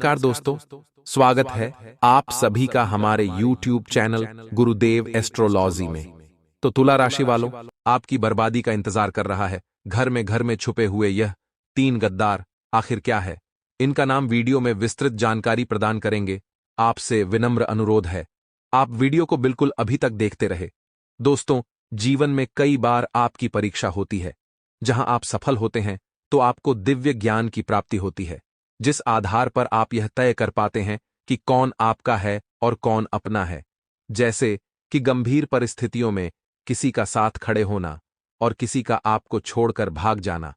नमस्कार दोस्तों, स्वागत है आप सभी का हमारे YouTube चैनल गुरुदेव एस्ट्रोलॉजी में। तो तुला राशि वालों, आपकी बर्बादी का इंतजार कर रहा है। घर में छुपे हुए यह 3 गद्दार आखिर क्या है, इनका नाम वीडियो में विस्तृत जानकारी प्रदान करेंगे। आपसे विनम्र अनुरोध है, आप वीडियो को बिल्कुल अभी तक देखते रहे। दोस्तों, जीवन में कई बार आपकी परीक्षा होती है। जहां आप सफल होते हैं तो आपको दिव्य ज्ञान की प्राप्ति होती है, जिस आधार पर आप यह तय कर पाते हैं कि कौन आपका है और कौन अपना है। जैसे कि गंभीर परिस्थितियों में किसी का साथ खड़े होना और किसी का आपको छोड़कर भाग जाना।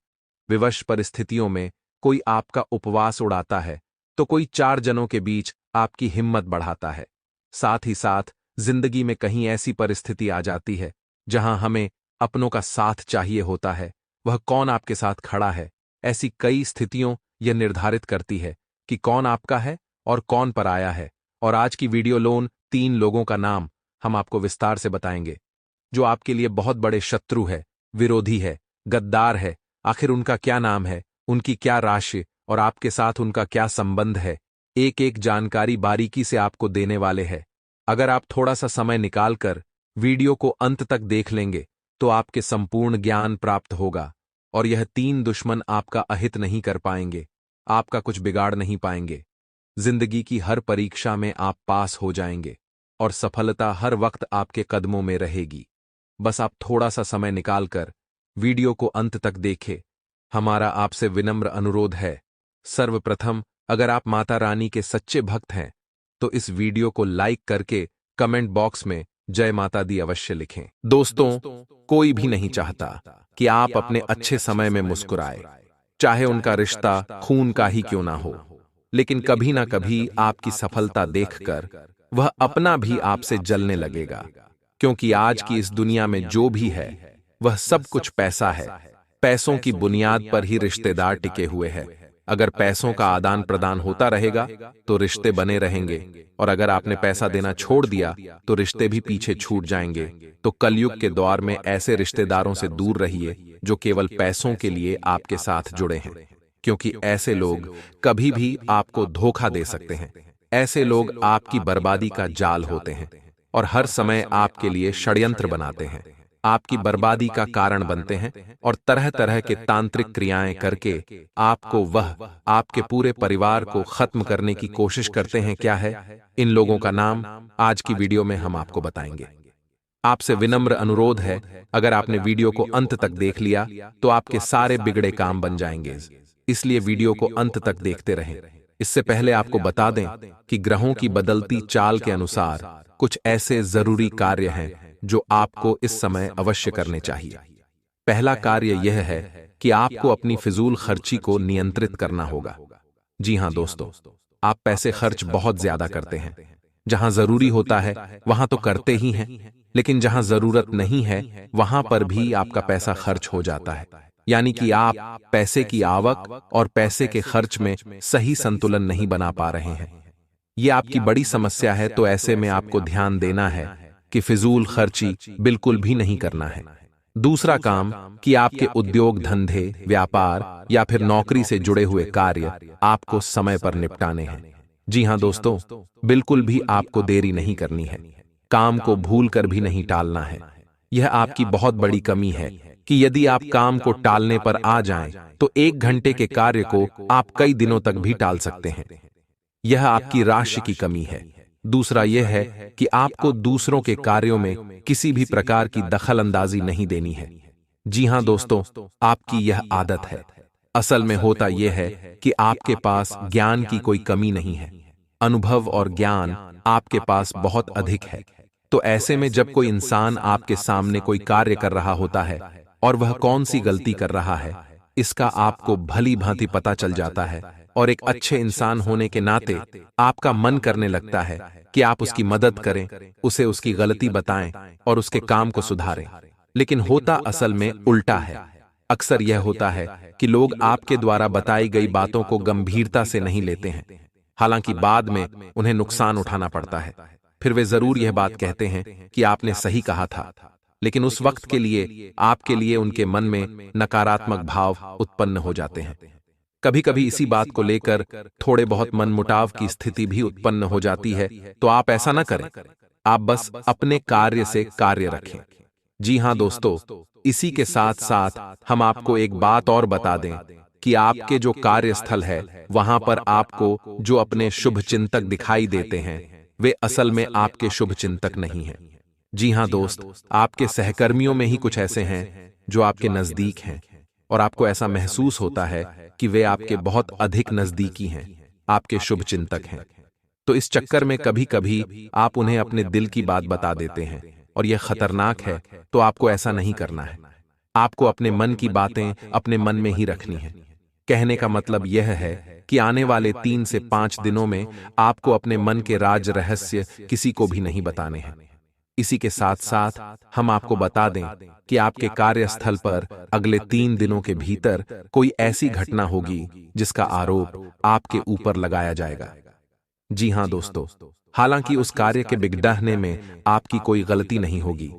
विवश परिस्थितियों में कोई आपका उपवास उड़ाता है तो कोई 4 जनों के बीच आपकी हिम्मत बढ़ाता है। साथ ही साथ जिंदगी में कहीं ऐसी परिस्थिति आ जाती है जहां हमें अपनों का साथ चाहिए होता है, वह कौन आपके साथ खड़ा है। ऐसी कई स्थितियों यह निर्धारित करती है कि कौन आपका है और कौन पराया है। और आज की वीडियो लोन 3 लोगों का नाम हम आपको विस्तार से बताएंगे, जो आपके लिए बहुत बड़े शत्रु है, विरोधी है, गद्दार है। आखिर उनका क्या नाम है, उनकी क्या राशि और आपके साथ उनका क्या संबंध है, एक एक जानकारी बारीकी से आपको देने वाले हैं। अगर आप थोड़ा सा समय निकालकर वीडियो को अंत तक देख लेंगे तो आपके संपूर्ण ज्ञान प्राप्त होगा और यह 3 दुश्मन आपका अहित नहीं कर पाएंगे, आपका कुछ बिगाड़ नहीं पाएंगे। जिंदगी की हर परीक्षा में आप पास हो जाएंगे और सफलता हर वक्त आपके कदमों में रहेगी। बस आप थोड़ा सा समय निकालकर वीडियो को अंत तक देखें। हमारा आपसे विनम्र अनुरोध है, सर्वप्रथम अगर आप माता रानी के सच्चे भक्त हैं तो इस वीडियो को लाइक करके कमेंट बॉक्स में जय माता दी अवश्य लिखें। दोस्तों, कोई भी नहीं चाहता कि आप अपने अच्छे समय में मुस्कुराए, चाहे उनका रिश्ता खून का ही क्यों ना हो। लेकिन कभी ना कभी आपकी सफलता देखकर वह अपना भी आपसे जलने लगेगा, क्योंकि आज की इस दुनिया में जो भी है वह सब कुछ पैसा है। पैसों की बुनियाद पर ही रिश्तेदार टिके हुए हैं। अगर पैसों का आदान प्रदान होता रहेगा तो रिश्ते बने रहेंगे, और अगर आपने पैसा देना छोड़ दिया तो रिश्ते भी पीछे छूट जाएंगे। तो कलयुग के दौर में ऐसे रिश्तेदारों से दूर रहिए जो केवल पैसों के लिए आपके साथ जुड़े हैं, क्योंकि ऐसे लोग कभी भी आपको धोखा दे सकते हैं। ऐसे लोग आपकी बर्बादी का जाल होते हैं और हर समय आपके लिए षड्यंत्र बनाते हैं, आपकी बर्बादी का कारण बनते हैं और तरह तरह के तांत्रिक क्रियाएं करके आपको वह आपके पूरे परिवार को खत्म करने की कोशिश करते हैं। क्या है इन लोगों का नाम, आज की वीडियो में हम आपको बताएंगे। आपसे विनम्र अनुरोध है, अगर आपने वीडियो को अंत तक देख लिया तो आपके सारे बिगड़े काम बन जाएंगे, इसलिए वीडियो को अंत तक देखते रहें। इससे पहले आपको बता दें कि ग्रहों की बदलती चाल के अनुसार कुछ ऐसे जरूरी कार्य हैं जो आपको इस समय अवश्य करने चाहिए। पहला कार्य यह है कि आपको अपनी फिजूल खर्ची को नियंत्रित करना होगा। जी हां दोस्तों, आप पैसे खर्च बहुत ज्यादा करते हैं। जहां जरूरी होता है वहां तो करते ही हैं, लेकिन जहां जरूरत नहीं है वहां पर भी आपका पैसा खर्च हो जाता है। यानी कि आप पैसे की आवक और पैसे के खर्च में सही संतुलन नहीं बना पा रहे हैं। यह आपकी बड़ी समस्या है, तो ऐसे में आपको ध्यान देना है कि फिजूल खर्ची बिल्कुल भी नहीं करना है। दूसरा काम कि आपके उद्योग धंधे, व्यापार या फिर नौकरी से जुड़े हुए कार्य आपको समय पर निपटाने हैं। जी हां दोस्तों, बिल्कुल भी आपको देरी नहीं करनी है, काम को भूल कर भी नहीं टालना है। यह आपकी बहुत बड़ी कमी है कि यदि आप काम को टालने पर आ जाएं तो 1 घंटे के कार्य को आप कई दिनों तक भी टाल सकते हैं। यह आपकी राशि की कमी है। दूसरा यह है कि आपको दूसरों के कार्यों में किसी भी प्रकार की दखल अंदाजी नहीं देनी है। जी हां दोस्तों, आपकी यह आदत है। असल में होता यह है कि आपके पास ज्ञान की कोई कमी नहीं है, अनुभव और ज्ञान आपके पास बहुत अधिक है। तो ऐसे में जब कोई इंसान आपके सामने कोई कार्य कर रहा होता है और वह कौन सी गलती कर रहा है, इसका आपको भली भांति पता चल जाता है, और एक अच्छे इंसान होने के नाते आपका मन करने लगता है कि आप उसकी मदद करें, उसे उसकी गलती बताएं और उसके काम को सुधारें। लेकिन होता असल में उल्टा है। अक्सर यह होता है कि लोग आपके द्वारा बताई गई बातों को गंभीरता से नहीं लेते हैं, हालांकि बाद में उन्हें नुकसान उठाना पड़ता है। फिर वे जरूर यह बात कहते हैं कि आपने सही कहा था, लेकिन उस वक्त के लिए आपके लिए उनके मन में नकारात्मक भाव उत्पन्न हो जाते हैं। कभी कभी इसी बात को लेकर थोड़े बहुत मनमुटाव की स्थिति भी उत्पन्न हो जाती है, तो आप ऐसा न करें। आप बस अपने कार्य से कार्य रखें। जी हां दोस्तों, इसी के साथ साथ हम आपको एक बात और बता दें कि आपके जो कार्यस्थल है वहां पर आपको जो अपने शुभ चिंतक दिखाई देते हैं वे असल में आपके शुभ चिंतक नहीं हैं। जी हां दोस्त, आपके सहकर्मियों में ही कुछ ऐसे हैं जो आपके नजदीक हैं और आपको ऐसा महसूस होता है कि वे आपके बहुत अधिक नजदीकी हैं, आपके शुभ चिंतक हैं। तो इस चक्कर में कभी कभी आप उन्हें अपने दिल की बात बता देते हैं और यह खतरनाक है, तो आपको ऐसा नहीं करना है। आपको अपने मन की बातें अपने मन में ही रखनी है। कहने का मतलब यह है कि आने वाले 3 से 5 दिनों में आपको अपने मन के राज रहस्य किसी को भी नहीं बताने हैं। इसी के साथ साथ हम आपको बता दें कि आपके कार्यस्थल पर अगले 3 दिनों के भीतर कोई ऐसी घटना होगी जिसका आरोप आपके ऊपर लगाया जाएगा। जी हां दोस्तों, हालांकि उस कार्य के बिगड़ने में आपकी कोई गलती नहीं होगी,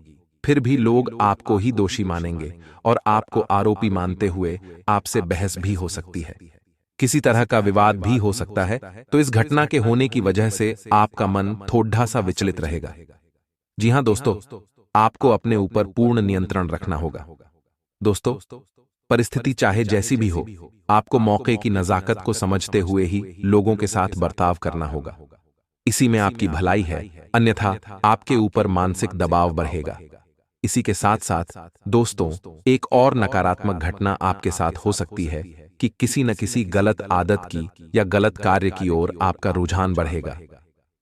फिर भी लोग आपको ही दोषी मानेंगे और आपको आरोपी मानते हुए आपसे बहस भी हो सकती है, किसी तरह का विवाद भी हो सकता है। तो इस घटना के होने की वजह से आपका मन थोड़ा सा विचलित रहेगा। जी हां दोस्तों, आपको अपने ऊपर पूर्ण नियंत्रण रखना होगा। दोस्तों, परिस्थिति चाहे जैसी भी हो, आपको मौके की नजाकत को समझते हुए ही लोगों के साथ बर्ताव करना होगा। इसी में आपकी भलाई है, अन्यथा आपके ऊपर मानसिक दबाव बढ़ेगा। इसी के साथ साथ दोस्तों, एक और नकारात्मक घटना आपके साथ हो सकती है कि किसी न किसी गलत आदत की या गलत कार्य की ओर आपका रुझान बढ़ेगा।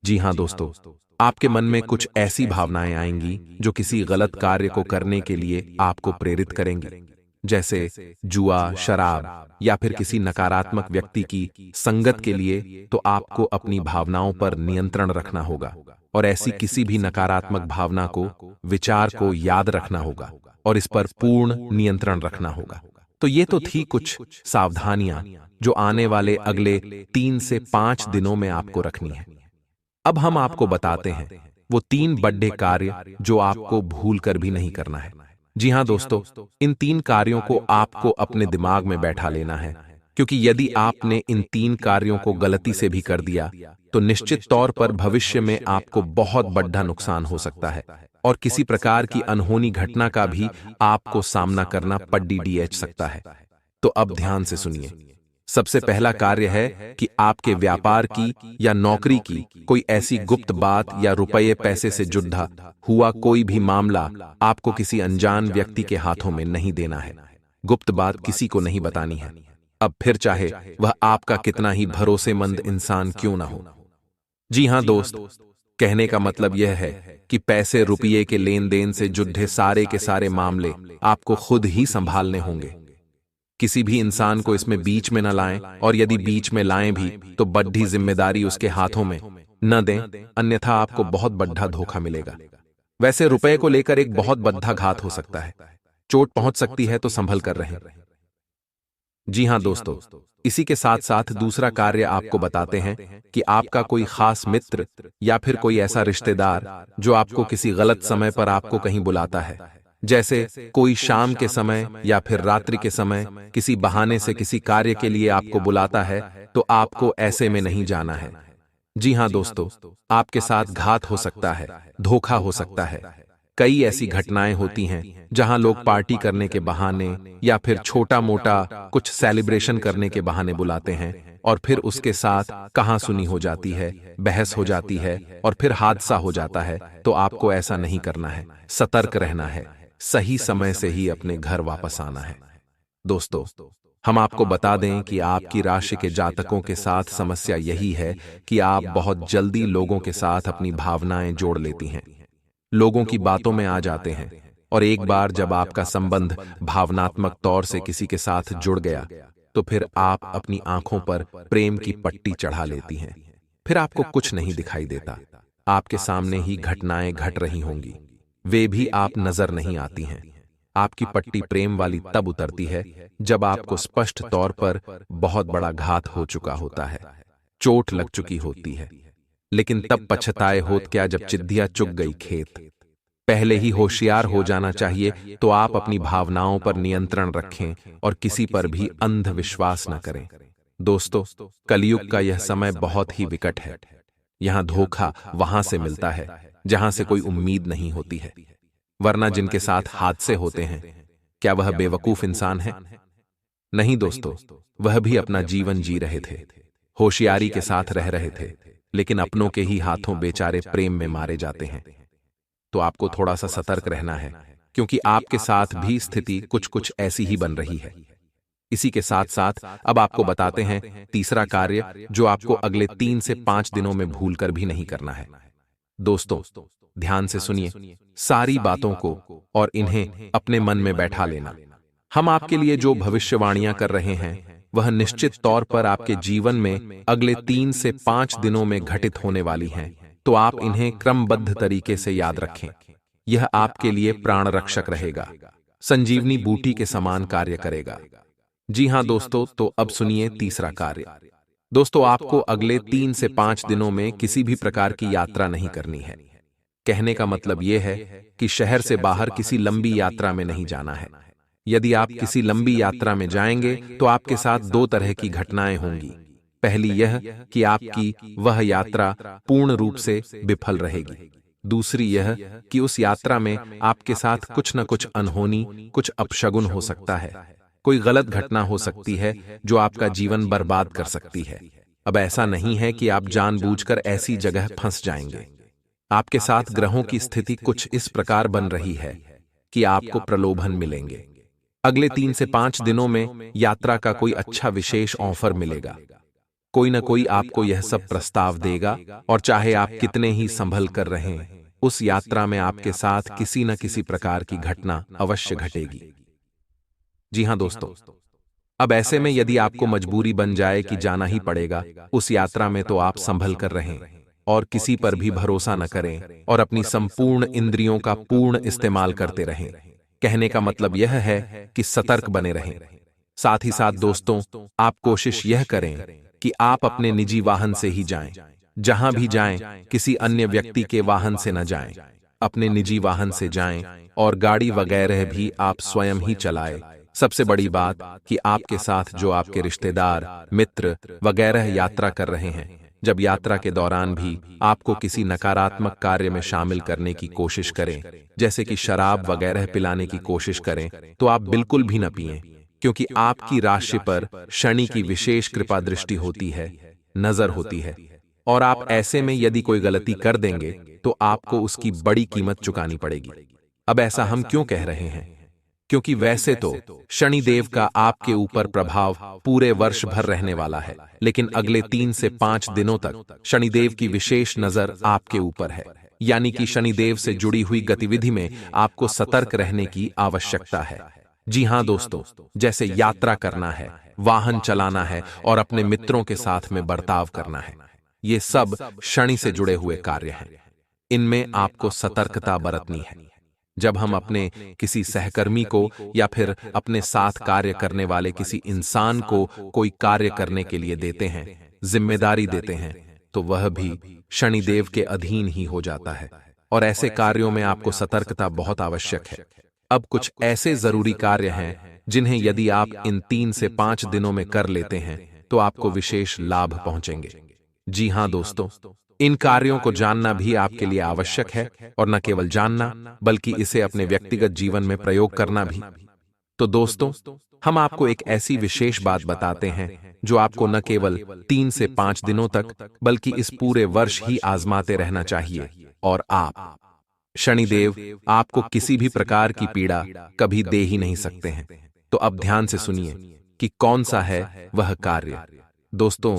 जी हां दोस्तों, आपके मन में कुछ ऐसी भावनाएं आएंगी जो किसी गलत कार्य को करने के लिए आपको प्रेरित करेंगी, जैसे जुआ, शराब या फिर किसी नकारात्मक व्यक्ति की संगत के लिए। तो आपको अपनी भावनाओं पर नियंत्रण रखना होगा और ऐसी किसी भी नकारात्मक भावना को, विचार को याद रखना होगा और इस पर पूर्ण नियंत्रण रखना होगा। तो ये तो थी कुछ सावधानियां जो आने वाले अगले 3 से 5 दिनों में आपको रखनी है। अब हम आपको बताते हैं वो 3 बड़े कार्य जो आपको भूल कर भी नहीं करना है। जी हां दोस्तों, इन 3 कार्यों को आपको अपने दिमाग में बैठा लेना है, क्योंकि यदि आपने इन 3 कार्यों को गलती से भी कर दिया तो निश्चित तौर पर भविष्य में आपको बहुत बड़ा नुकसान हो सकता है और किसी प्रकार की अनहोनी घटना का भी आपको सामना करना पड़ सकता है। तो अब ध्यान से सुनिए। सबसे पहला कार्य है कि आपके व्यापार की या नौकरी की कोई ऐसी गुप्त बात या रुपये पैसे से जुड़ा हुआ कोई भी मामला आपको किसी अनजान व्यक्ति के हाथों में नहीं देना है। गुप्त बात किसी को नहीं बतानी है, अब फिर चाहे वह आपका कितना ही भरोसेमंद इंसान क्यों ना हो। जी हां दोस्त, कहने का मतलब यह है कि पैसे रुपये के लेन देन से जुड़े सारे के सारे मामले आपको खुद ही संभालने होंगे। किसी भी इंसान को इसमें बीच में न लाएं और यदि बीच में लाएं भी तो बड़ी जिम्मेदारी उसके हाथों में न दें, अन्यथा आपको बहुत बड़ा धोखा मिलेगा। वैसे रुपए को लेकर एक बहुत बड़ा घात हो सकता है, चोट पहुंच सकती है, तो संभल कर रहें। जी हां दोस्तों, इसी के साथ साथ दूसरा कार्य आपको बताते हैं कि आपका कोई खास मित्र या फिर कोई ऐसा रिश्तेदार जो आपको किसी गलत समय पर आपको कहीं बुलाता है, जैसे कोई शाम के समय या फिर रात्रि के समय किसी बहाने से किसी कार्य के लिए आपको बुलाता है, तो आपको ऐसे में नहीं जाना है। जी हां दोस्तों, आपके साथ घात हो सकता है, धोखा हो सकता है। कई ऐसी घटनाएं होती हैं जहां लोग पार्टी करने के बहाने या फिर छोटा मोटा कुछ सेलिब्रेशन करने के बहाने बुलाते हैं और फिर उसके साथ कहासुनी हो जाती है, बहस हो जाती है और फिर हादसा हो जाता है। तो आपको ऐसा नहीं करना है, सतर्क रहना है, सही समय से ही अपने घर वापस आना है। दोस्तों, हम आपको बता दें कि आपकी राशि के जातकों के साथ समस्या यही है कि आप बहुत जल्दी लोगों के साथ अपनी भावनाएं जोड़ लेती हैं, लोगों की बातों में आ जाते हैं और एक बार जब आपका संबंध भावनात्मक तौर से किसी के साथ जुड़ गया तो फिर आप अपनी आंखों पर प्रेम की पट्टी चढ़ा लेती हैं। फिर आपको कुछ नहीं दिखाई देता, आपके सामने ही घटनाएं घट रही होंगी, वे भी आप नजर नहीं आती हैं। आपकी पट्टी प्रेम वाली तब उतरती है जब आपको स्पष्ट तौर पर बहुत बड़ा घात हो चुका होता है, चोट लग चुकी होती है, लेकिन तब पछताए होत क्या जब चिद्दिया चुग गई खेत। पहले ही होशियार हो जाना चाहिए। तो आप अपनी भावनाओं पर नियंत्रण रखें और किसी पर भी अंधविश्वास न करें। दोस्तों, कलयुग का यह समय बहुत ही विकट है। यहाँ धोखा वहां से मिलता है जहां से कोई उम्मीद नहीं होती है, वरना जिनके साथ हादसे होते हैं, क्या वह बेवकूफ इंसान है? नहीं दोस्तों, वह भी अपना जीवन जी रहे थे, होशियारी के साथ रह रहे थे, लेकिन अपनों के ही हाथों बेचारे प्रेम में मारे जाते हैं। तो आपको थोड़ा सा सतर्क रहना है, क्योंकि आपके साथ भी स्थिति कुछ कुछ ऐसी ही बन रही है। इसी के साथ साथ अब आपको बताते हैं तीसरा कार्य जो आपको अगले 3 से 5 दिनों में भूलकर भी नहीं करना है। दोस्तों, ध्यान से सुनिए सारी बातों को और इन्हें अपने मन में बैठा लेना। हम आपके लिए जो भविष्यवाणियां कर रहे हैं वह निश्चित तौर पर आपके जीवन में अगले 3 से 5 दिनों में घटित होने वाली हैं, तो आप इन्हें क्रमबद्ध तरीके से याद रखें। यह आपके लिए प्राण रक्षक रहेगा, संजीवनी बूटी के समान कार्य करेगा। जी हां दोस्तों, तो अब सुनिए तीसरा कार्य। दोस्तों, आपको अगले 3 से 5 दिनों में किसी भी प्रकार की यात्रा नहीं करनी है। कहने का मतलब यह है कि शहर से बाहर किसी लंबी यात्रा में नहीं जाना है। यदि आप किसी लंबी यात्रा में जाएंगे तो आपके साथ 2 तरह की घटनाएं होंगी। पहली यह कि आपकी वह यात्रा पूर्ण रूप से विफल रहेगी। दूसरी यह कि उस यात्रा में आपके साथ कुछ न कुछ अनहोनी, कुछ अपशगुन हो सकता है। कोई गलत घटना हो सकती है जो आपका जीवन बर्बाद कर सकती है। अब ऐसा नहीं है कि आप जानबूझकर ऐसी जगह फंस जाएंगे। आपके साथ ग्रहों की स्थिति कुछ इस प्रकार बन रही है कि आपको प्रलोभन मिलेंगे। अगले 3 से 5 दिनों में यात्रा का कोई अच्छा विशेष ऑफर मिलेगा। कोई न कोई आपको यह सब प्रस्ताव देगा, और चाहे आप कितने ही संभल कर रहें, उस यात्रा में आपके साथ किसी न किसी प्रकार की घटना अवश्य घटेगी। जी हां दोस्तों, अब ऐसे में यदि आपको मजबूरी बन जाए कि जाना ही पड़ेगा उस यात्रा में, तो आप संभल कर रहें और किसी पर भी भरोसा न करें और अपनी संपूर्ण इंद्रियों का पूर्ण इस्तेमाल करते रहें। कहने का मतलब यह है कि सतर्क बने रहें। साथ ही साथ दोस्तों, आप कोशिश यह करें कि आप अपने निजी वाहन से ही जाएं। जहां भी जाएं, किसी अन्य व्यक्ति के वाहन से न जाएं। अपने निजी वाहन से जाएं और गाड़ी वगैरह भी आप स्वयं ही चलाएं। सबसे बड़ी बात कि आपके साथ जो आपके रिश्तेदार, मित्र वगैरह यात्रा कर रहे हैं, जब यात्रा के दौरान भी आपको किसी नकारात्मक कार्य में शामिल करने की कोशिश करें, जैसे कि शराब वगैरह पिलाने की कोशिश करें, तो आप बिल्कुल भी न पिएं, क्योंकि आपकी राशि पर शनि की विशेष कृपा दृष्टि होती है, नजर होती है, और आप ऐसे में यदि कोई गलती कर देंगे तो आपको उसकी बड़ी कीमत चुकानी पड़ेगी। अब ऐसा हम क्यों कह रहे हैं? क्योंकि वैसे तो शनिदेव का आपके ऊपर प्रभाव पूरे वर्ष भर रहने वाला है, लेकिन अगले 3 से 5 दिनों तक शनिदेव की विशेष नजर आपके ऊपर है। यानी कि शनिदेव से जुड़ी हुई गतिविधि में आपको सतर्क रहने की आवश्यकता है। जी हां दोस्तों, जैसे यात्रा करना है, वाहन चलाना है और अपने मित्रों के साथ में बर्ताव करना है, ये सब शनि से जुड़े हुए कार्य हैं। इनमें आपको सतर्कता बरतनी है। जब हम अपने किसी सहकर्मी को या फिर अपने साथ कार्य करने वाले किसी इंसान को कोई कार्य करने के लिए देते हैं, जिम्मेदारी देते हैं, तो वह भी शनिदेव के अधीन ही हो जाता है, और ऐसे कार्यों में आपको सतर्कता बहुत आवश्यक है। अब कुछ ऐसे जरूरी कार्य हैं जिन्हें यदि आप इन 3 से 5 दिनों में कर लेते हैं तो आपको विशेष लाभ पहुंचेंगे। जी हां दोस्तों, इन कार्यों को जानना भी आपके लिए आवश्यक है, और न केवल जानना बल्कि इसे अपने व्यक्तिगत जीवन में प्रयोग करना भी। तो दोस्तों, हम आपको एक ऐसी विशेष बात बताते हैं जो आपको न केवल 3 से 5 दिनों तक बल्कि इस पूरे वर्ष ही आजमाते रहना चाहिए, और आप शनिदेव आपको किसी भी प्रकार की पीड़ा कभी दे ही नहीं सकते हैं। तो अब ध्यान से सुनिए कि कौन सा है वह कार्य। दोस्तों,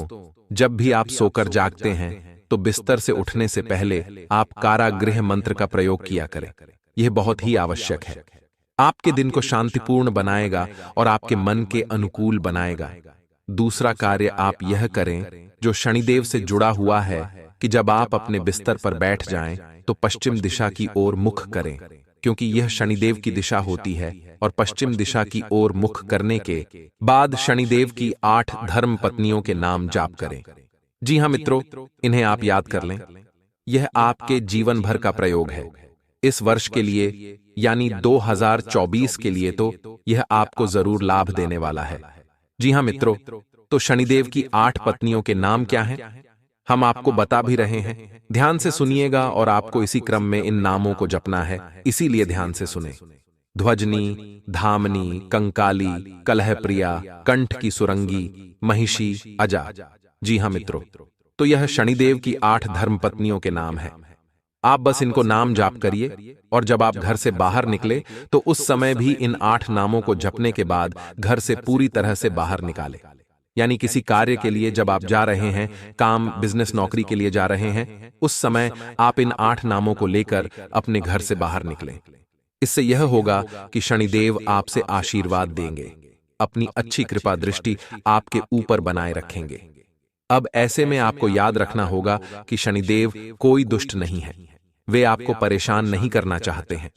जब भी आप सोकर जागते हैं तो बिस्तर से उठने से पहले आप कारागृह मंत्र का प्रयोग किया करें। यह बहुत ही आवश्यक है। आपके दिन को शांतिपूर्ण बनाएगा और आपके मन के अनुकूल बनाएगा। दूसरा कार्य आप यह करें जो शनिदेव से जुड़ा हुआ है कि जब आप अपने बिस्तर पर बैठ जाएं तो पश्चिम दिशा की ओर मुख करें, क्योंकि यह शनिदेव की दिशा होती है, और पश्चिम दिशा की ओर मुख करने के बाद शनिदेव की 8 धर्म पत्नियों के नाम जाप करें। जी हां मित्रों, इन्हें आप याद कर लें। यह आपके जीवन भर का प्रयोग है। इस वर्ष के लिए यानी 2024 के लिए तो यह आपको जरूर लाभ देने वाला है। जी हां मित्रों, तो शनिदेव की 8 पत्नियों के नाम क्या हैं? हम आपको बता भी रहे हैं, ध्यान से सुनिएगा और आपको इसी क्रम में इन नामों को जपना है, इसीलिए ध्यान से सुने। ध्वजनी, धामनी, कंकाली, कलहप्रिया, कंठ की सुरंगी, महिषी, अजा। जी हाँ मित्रों, तो यह शनिदेव की 8 धर्म पत्नियों के नाम हैं। आप बस इनको नाम जाप करिए और जब आप घर से बाहर निकले तो उस समय भी इन 8 नामों को जपने के बाद घर से पूरी तरह से बाहर निकाले। यानी किसी कार्य के लिए जब आप जा रहे हैं, काम, बिजनेस, नौकरी के लिए जा रहे हैं, उस समय आप इन 8 नामों को लेकर अपने घर से बाहर निकलें। इससे यह होगा कि शनिदेव आपसे आशीर्वाद देंगे, अपनी अच्छी कृपा दृष्टि आपके ऊपर बनाए रखेंगे। अब ऐसे में आपको याद रखना होगा कि शनिदेव कोई दुष्ट नहीं है, वे आपको परेशान नहीं करना चाहते हैं।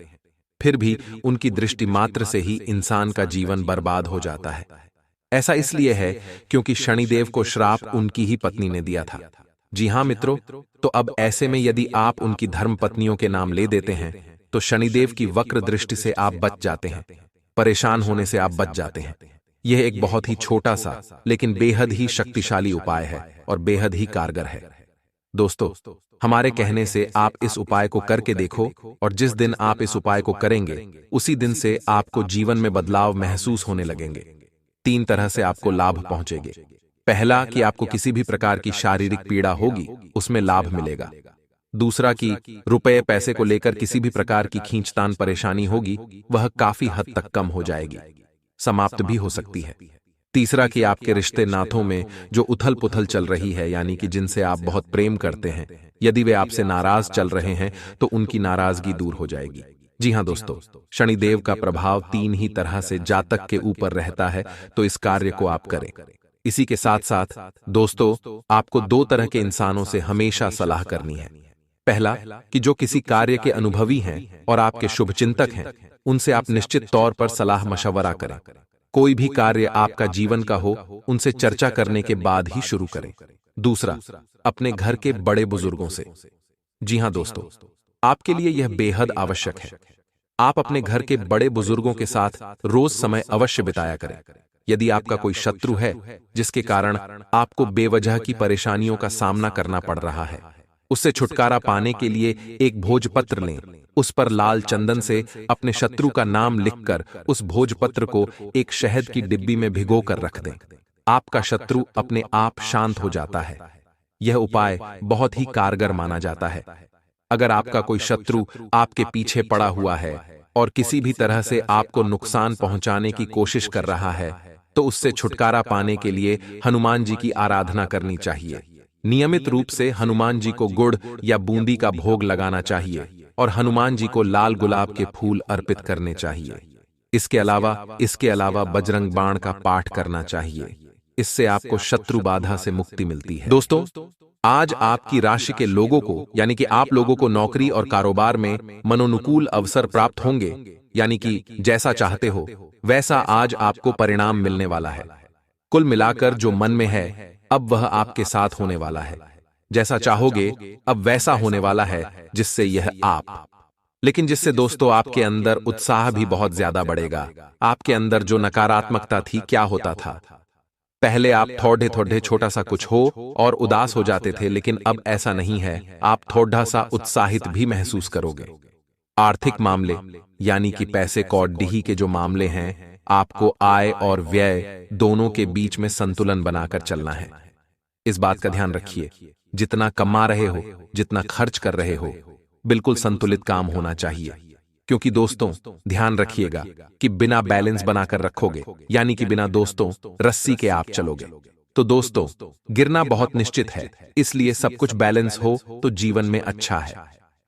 फिर भी उनकी दृष्टि मात्र से ही इंसान का जीवन बर्बाद हो जाता है। ऐसा इसलिए है क्योंकि शनिदेव को श्राप उनकी ही पत्नी ने दिया था। जी हाँ मित्रों, तो अब ऐसे में यदि आप उनकी धर्म पत्नियों के नाम ले देते हैं तो शनिदेव की वक्र दृष्टि से आप बच जाते हैं, परेशान होने से आप बच जाते हैं। यह एक बहुत ही छोटा सा लेकिन बेहद ही शक्तिशाली उपाय है और बेहद ही कारगर है। दोस्तों, हमारे कहने से आप इस उपाय को करके देखो और जिस दिन आप इस उपाय को करेंगे उसी दिन से आपको जीवन में बदलाव महसूस होने लगेंगे। 3 तरह से आपको लाभ पहुंचेंगे। पहला कि आपको किसी भी प्रकार की शारीरिक पीड़ा होगी उसमें लाभ मिलेगा। दूसरा कि रुपए पैसे को लेकर किसी भी प्रकार की खींचतान परेशानी होगी वह काफी हद तक कम हो जाएगी, समाप्त भी हो सकती है। तीसरा कि आपके रिश्ते नातों में जो उथल पुथल चल रही है, यानी कि जिनसे आप बहुत प्रेम करते हैं, यदि वे आपसे नाराज चल रहे हैं तो उनकी नाराजगी दूर हो जाएगी। जी हाँ दोस्तों, शनिदेव का प्रभाव 3 ही तरह से जातक के ऊपर रहता है, तो इस कार्य को आप करें। इसी के साथ साथ दोस्तों, आपको 2 तरह के इंसानों से हमेशा सलाह करनी है। पहला कि जो किसी कार्य के अनुभवी हैं और आपके शुभचिंतक हैं, उनसे आप निश्चित तौर पर सलाह मशवरा करें। कोई भी कार्य आपका जीवन का हो, उनसे चर्चा करने के बाद ही शुरू करें। दूसरा, अपने घर के बड़े बुजुर्गों से। जी हां दोस्तों, आपके लिए यह बेहद आवश्यक है। आप अपने घर के बड़े बुजुर्गों के साथ रोज समय अवश्य बिताया करें। यदि आपका कोई शत्रु है जिसके कारण आपको बेवजह की परेशानियों का सामना करना पड़ रहा है, उससे छुटकारा पाने के लिए एक भोजपत्र लें। उस पर लाल चंदन से अपने शत्रु का नाम लिखकर उस भोजपत्र को एक शहद की डिब्बी में भिगोकर रख दें। आपका शत्रु अपने आप शांत हो जाता है। यह उपाय बहुत ही कारगर माना जाता है। अगर आपका कोई शत्रु आपके पीछे पड़ा हुआ है और किसी भी तरह से आपको नुकसान पहुंचाने की कोशिश कर रहा है, तो उससे छुटकारा पाने के लिए हनुमान जी की आराधना करनी चाहिए। नियमित रूप से हनुमान जी को गुड़ या बूंदी का भोग लगाना चाहिए और हनुमान जी को लाल गुलाब के फूल अर्पित करने चाहिए। इसके अलावा बजरंग बाण का पाठ करना चाहिए। इससे आपको शत्रु बाधा से मुक्ति मिलती है। दोस्तों, आज आपकी राशि के लोगों को, यानी कि आप लोगों को नौकरी और कारोबार में मनोनुकूल अवसर प्राप्त होंगे, यानी कि जैसा चाहते हो वैसा आज आपको परिणाम मिलने वाला है। कुल मिलाकर जो मन में है अब वह आपके साथ होने वाला है। जैसा चाहोगे अब वैसा होने वाला है, जिससे यह आप, लेकिन जिससे दोस्तों आपके अंदर उत्साह भी बहुत ज्यादा बढ़ेगा। आपके अंदर जो नकारात्मकता थी, क्या होता था, पहले आप थोड़े थोड़े छोटा सा कुछ हो और उदास हो जाते थे, लेकिन अब ऐसा नहीं है। आप थोड़ा सा उत्साहित भी महसूस करोगे। आर्थिक मामले, यानी कि पैसे कौड़ी के जो मामले हैं, आपको आय और व्यय दोनों के बीच में संतुलन बनाकर चलना है। इस बात का ध्यान रखिए, जितना कमा रहे हो, जितना खर्च कर रहे हो, बिल्कुल संतुलित काम होना चाहिए। क्योंकि दोस्तों ध्यान रखिएगा कि बिना बैलेंस बनाकर रखोगे, यानी कि बिना दोस्तों रस्सी के आप चलोगे, तो दोस्तों गिरना बहुत निश्चित है। इसलिए सब कुछ बैलेंस हो तो जीवन में अच्छा है,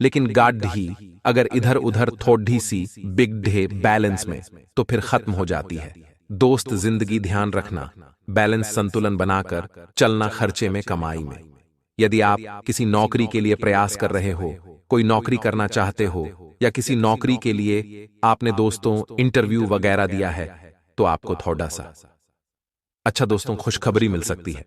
लेकिन गाढ़ी अगर इधर उधर थोड़ी सी बिगड़े बैलेंस में तो फिर खत्म हो जाती है। दोस्त जिंदगी ध्यान रखना, बैलेंस संतुलन बनाकर चलना, खर्चे में कमाई में। यदि आप किसी नौकरी के लिए प्रयास कर रहे हो, कोई नौकरी करना चाहते हो, या किसी नौकरी के लिए आपने दोस्तों इंटरव्यू वगैरह दिया है, तो आपको थोड़ा सा अच्छा दोस्तों खुशखबरी मिल सकती है।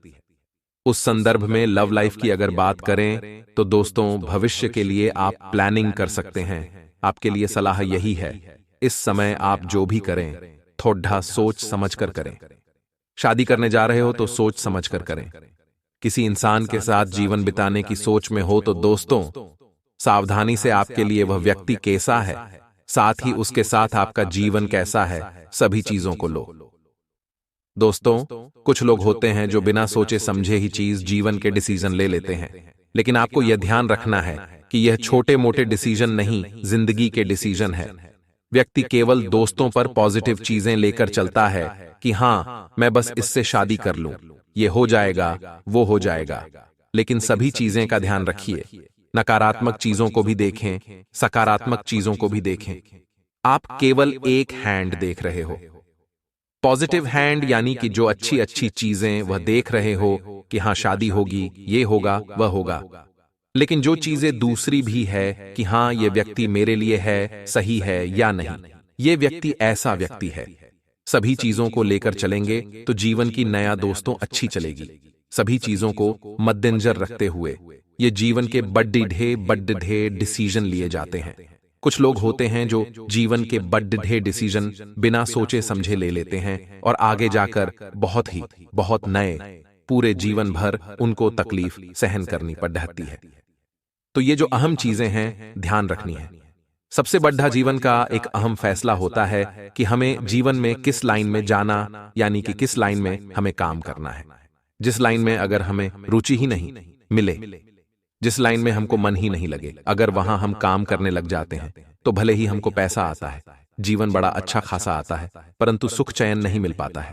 उस संदर्भ में लव लाइफ की अगर बात करें तो दोस्तों भविष्य के लिए आप प्लानिंग कर सकते हैं। आपके लिए सलाह यही है, इस समय आप जो भी करें थोड़ा सोच समझकर करें। शादी करने जा रहे हो तो सोच समझ कर करें। किसी इंसान के साथ जीवन बिताने की सोच में हो तो दोस्तों, सावधानी से आपके लिए वह व्यक्ति कैसा है, साथ ही उसके साथ आपका जीवन कैसा है, सभी चीजों को लो। दोस्तों, कुछ लोग होते हैं जो बिना सोचे समझे ही चीज जीवन के डिसीजन ले लेते हैं, लेकिन आपको यह ध्यान रखना है कि यह छोटे मोटे डिसीजन नहीं, जिंदगी के डिसीजन है। व्यक्ति केवल दोस्तों पर पॉजिटिव चीजें लेकर चलता है कि हां, मैं बस इससे शादी कर लूं, ये हो जाएगा, वो हो जाएगा। लेकिन सभी चीजें का ध्यान रखिए, नकारात्मक चीजों को भी देखें, सकारात्मक चीजों को भी देखें। आप केवल एक हैंड देख रहे हो, पॉजिटिव हैंड, यानी कि जो अच्छी अच्छी चीजें वह देख रहे हो कि हां शादी होगी, ये होगा, वह होगा। लेकिन जो चीजें दूसरी भी है कि हां ये व्यक्ति मेरे लिए है, सही है या नहीं, ये व्यक्ति ऐसा व्यक्ति है। सभी चीजों को लेकर चलेंगे तो जीवन की नया दोस्तों अच्छी चलेगी। सभी चीजों को मद्देनजर रखते हुए ये जीवन के बड्ढे डिसीजन लिए जाते हैं। कुछ लोग होते हैं जो जीवन के बड्ढे डिसीजन बिना सोचे समझे ले लेते हैं और आगे जाकर बहुत नए पूरे जीवन भर उनको तकलीफ सहन करनी पड़ती है। तो ये जो अहम चीजें हैं, ध्यान रखनी है। सबसे बड़ा जीवन का एक अहम फैसला होता है कि हमें जीवन में किस लाइन में जाना, यानी कि किस लाइन में हमें काम करना है। जिस लाइन में अगर हमें रुचि ही नहीं मिले, जिस लाइन में हमको मन ही नहीं लगे, अगर वहां हम काम करने लग जाते हैं तो भले ही हमको पैसा आता है, जीवन बड़ा अच्छा खासा आता है, परंतु सुख चैन नहीं मिल पाता है।